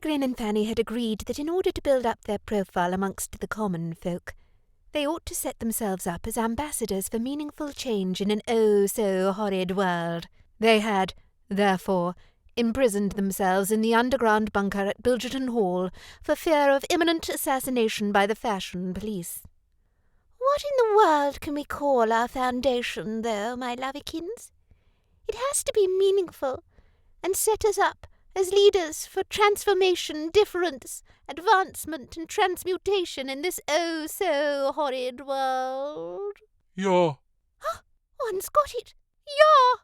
Peregrine and Fanny had agreed that in order to build up their profile amongst the common folk, they ought to set themselves up as ambassadors for meaningful change in an oh-so-horrid world. They had, therefore, imprisoned themselves in the underground bunker at Bilgerton Hall for fear of imminent assassination by the fashion police. What in the world can we call our foundation, though, my lovekins? It has to be meaningful, and set us up as leaders for transformation, difference, advancement, and transmutation in this oh-so-horrid world. Yeah. One's got it. Yeah!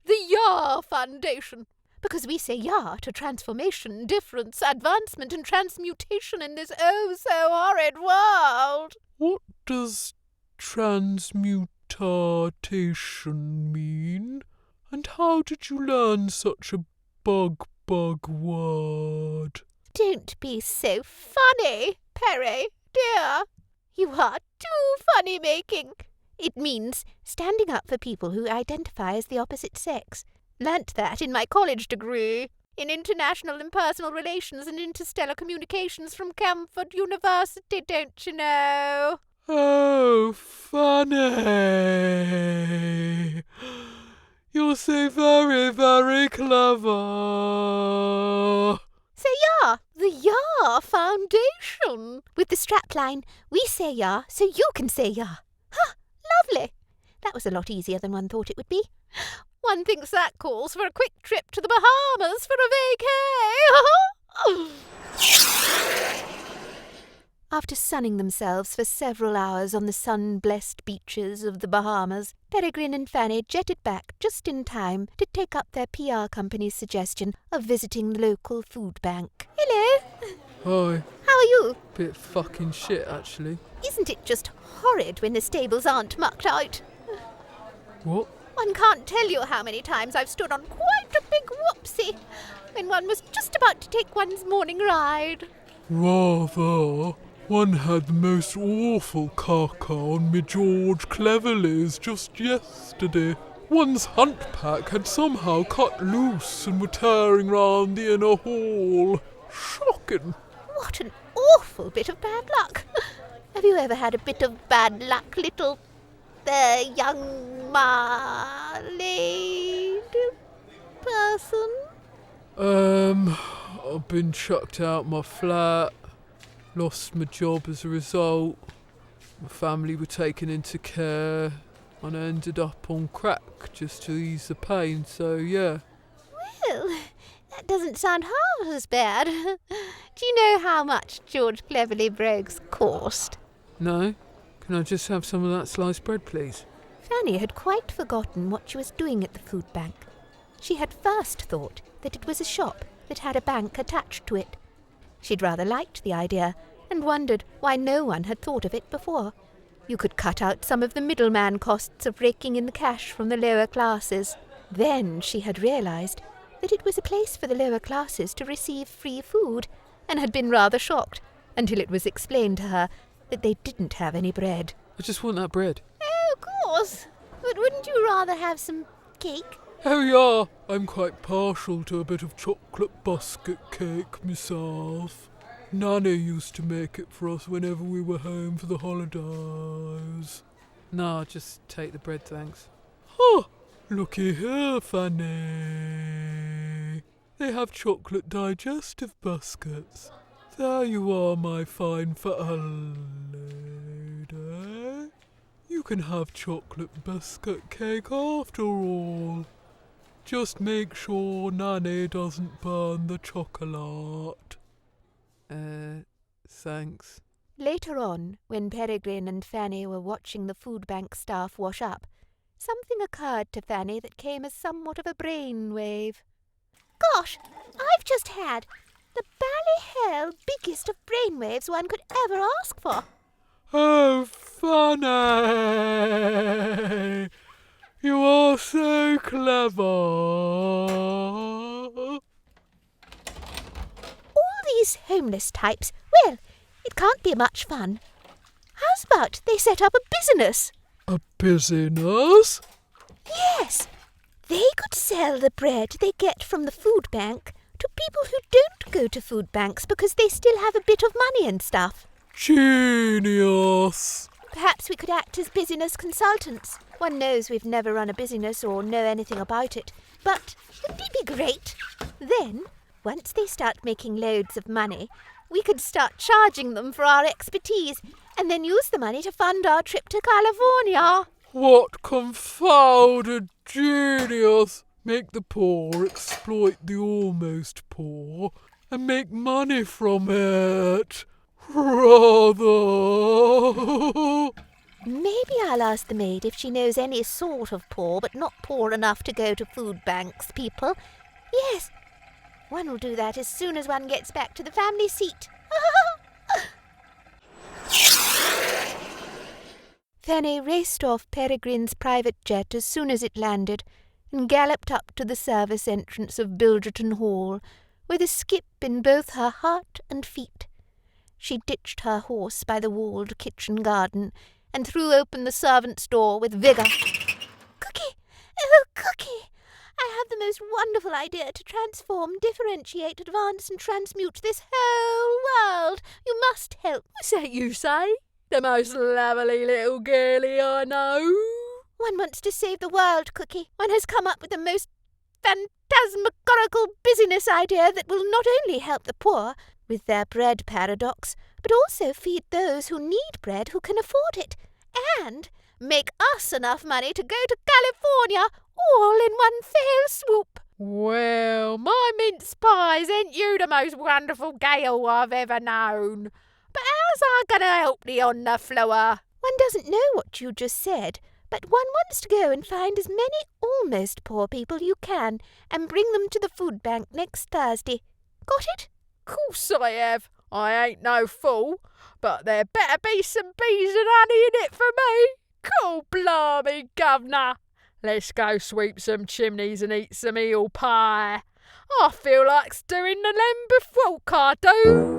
The Yeah Foundation. Because we say yeah to transformation, difference, advancement, and transmutation in this oh-so-horrid world. What does transmutation mean? And how did you learn such a bug word? Don't be so funny, Perry, dear. You are too funny-making. It means standing up for people who identify as the opposite sex. Learnt that in my college degree in International and Personal Relations and Interstellar Communications from Camford University, don't you know? Oh, Fanny! You're so very, very clever. Say yeah, the Yeah Foundation. With the strapline, we say yeah, so you can say yeah. Huh, lovely. That was a lot easier than one thought it would be. One thinks that calls for a quick trip to the Bahamas for a vacay. After sunning themselves for several hours on the sun-blessed beaches of the Bahamas, Peregrine and Fanny jetted back just in time to take up their PR company's suggestion of visiting the local food bank. Hello. Hi. How are you? Bit fucking shit, actually. Isn't it just horrid when the stables aren't mucked out? What? One can't tell you how many times I've stood on quite a big whoopsie when one was just about to take one's morning ride. Rather. One had the most awful caca on me George Cleverley's just yesterday. One's hunt pack had somehow cut loose and were tearing round the inner hall. Shocking. What an awful bit of bad luck. Have you ever had a bit of bad luck, little young Marlade person? I've been chucked out my flat, lost my job as a result, my family were taken into care, and I ended up on crack just to ease the pain, so yeah. Well, that doesn't sound half as bad. Do you know how much George Cleverly Brogues cost? No? Can I just have some of that sliced bread, please? Fanny had quite forgotten what she was doing at the food bank. She had first thought that it was a shop that had a bank attached to it. She'd rather liked the idea and wondered why no one had thought of it before. You could cut out some of the middleman costs of raking in the cash from the lower classes. Then she had realised that it was a place for the lower classes to receive free food, and had been rather shocked until it was explained to her that they didn't have any bread. I just want that bread. Oh, of course. But wouldn't you rather have some cake? Oh yeah, I'm quite partial to a bit of chocolate biscuit cake myself. Nanny used to make it for us whenever we were home for the holidays. No, just take the bread, thanks. Huh, looky here, Fanny. They have chocolate digestive biscuits. There you are, my fine fair lady. You can have chocolate biscuit cake after all. Just make sure Nanny doesn't burn the chocolate. Thanks. Later on, when Peregrine and Fanny were watching the food bank staff wash up, something occurred to Fanny that came as somewhat of a brainwave. Gosh, I've just had the bally-hell biggest of brainwaves one could ever ask for. Oh, Fanny! You are so clever! All these homeless types, well, it can't be much fun. How's about they set up a business? A business? Yes, they could sell the bread they get from the food bank to people who don't go to food banks because they still have a bit of money and stuff. Genius! Perhaps we could act as busyness consultants. One knows we've never run a business or know anything about it, but wouldn't it be great? Then, once they start making loads of money, we could start charging them for our expertise and then use the money to fund our trip to Callyfornya. What confounded genius! Make the poor exploit the almost poor and make money from it. Rather. Maybe I'll ask the maid if she knows any sort of poor, but not poor enough to go to food banks people. Yes, one will do that as soon as one gets back to the family seat. Fanny raced off Peregrine's private jet as soon as it landed and galloped up to the service entrance of Bilgerton Hall with a skip in both her heart and feet. She ditched her horse by the walled kitchen garden and threw open the servant's door with vigour. Cookie! Oh, Cookie! I have the most wonderful idea to transform, differentiate, advance and transmute this whole world. You must help. What's that you say? The most lovely little girlie I know. One wants to save the world, Cookie. One has come up with the most phantasmagorical busyness idea that will not only help the poor with their bread paradox, but also feed those who need bread who can afford it, and make us enough money to go to Callyfornya all in one fell swoop. Well, my mince pies, ain't you the most wonderful gale I've ever known? But how's I going to help thee on the floor? One doesn't know what you just said, but one wants to go and find as many almost poor people you can and bring them to the food bank next Thursday. Got it? Course I have. I ain't no fool, but there better be some bees and honey in it for me. Cool blimey, governor. Let's go sweep some chimneys and eat some eel pie. I feel like stewing the lamb before I do.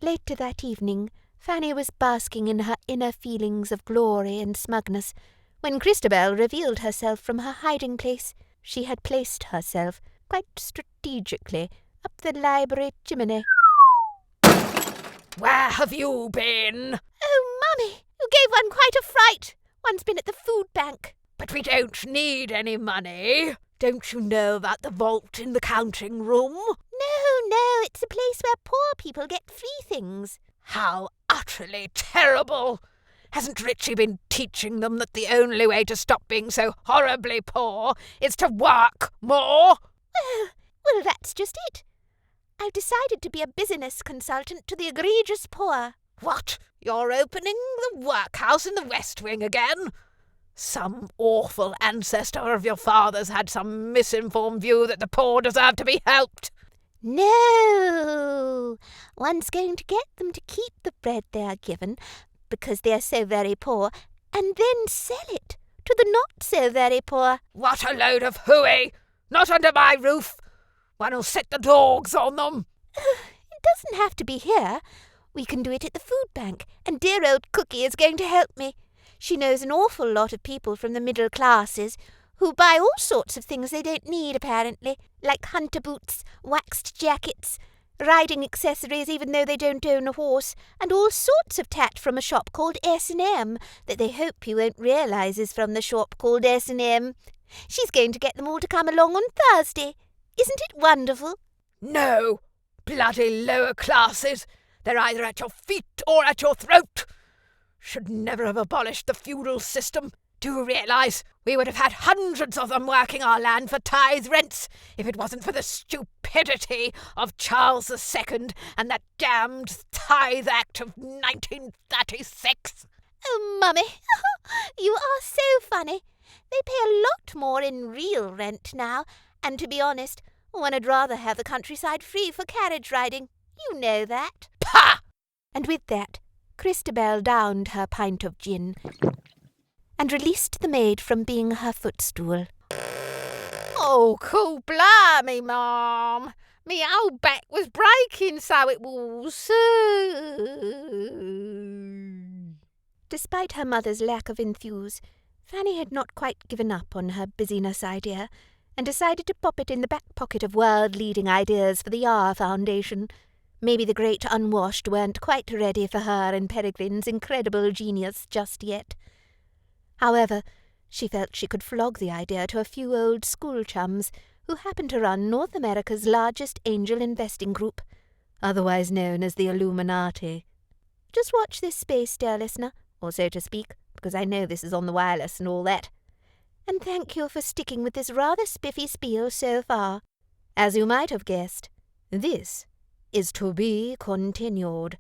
Later that evening, Fanny was basking in her inner feelings of glory and smugness when Christobel revealed herself from her hiding place. She had placed herself, quite strategically, up the library chimney. Where have you been? Oh, Mummy, you gave one quite a fright. One's been at the food bank. But we don't need any money. Don't you know about the vault in the counting room? No, it's a place where poor people get free things. How utterly terrible! Hasn't Richie been teaching them that the only way to stop being so horribly poor is to work more? Well, that's just it. I've decided to be a business consultant to the egregious poor. What? You're opening the workhouse in the West Wing again? Some awful ancestor of your father's had some misinformed view that the poor deserve to be helped. No, one's going to get them to keep the bread they are given, because they are so very poor, and then sell it to the not-so-very poor. What a load of hooey! Not under my roof! One'll set the dogs on them. It doesn't have to be here. We can do it at the food bank, and dear old Cookie is going to help me. She knows an awful lot of people from the middle classes who buy all sorts of things they don't need, apparently, like hunter boots, waxed jackets, riding accessories even though they don't own a horse, and all sorts of tat from a shop called S&M that they hope you won't realise is from the shop called S&M. She's going to get them all to come along on Thursday. Isn't it wonderful? No, bloody lower classes. They're either at your feet or at your throat. Should never have abolished the feudal system. Do you realise we would have had hundreds of them working our land for tithe rents if it wasn't for the stupidity of Charles II and that damned Tithe Act of 1936? Oh, Mummy, you are so funny. They pay a lot more in real rent now, and to be honest, one would rather have the countryside free for carriage riding. You know that. Pah! And with that, Christobel downed her pint of gin and released the maid from being her footstool. Oh, cool blimey, Ma'am. Me old back was breaking, so it was. Despite her mother's lack of enthuse, Fanny had not quite given up on her busyness idea, and decided to pop it in the back pocket of world-leading ideas for the R Foundation. Maybe the great unwashed weren't quite ready for her and Peregrine's incredible genius just yet. However, she felt she could flog the idea to a few old school chums who happened to run North America's largest angel investing group, otherwise known as the Illuminati. Just watch this space, dear listener, or so to speak, because I know this is on the wireless and all that. And thank you for sticking with this rather spiffy spiel so far. As you might have guessed, this is to be continued.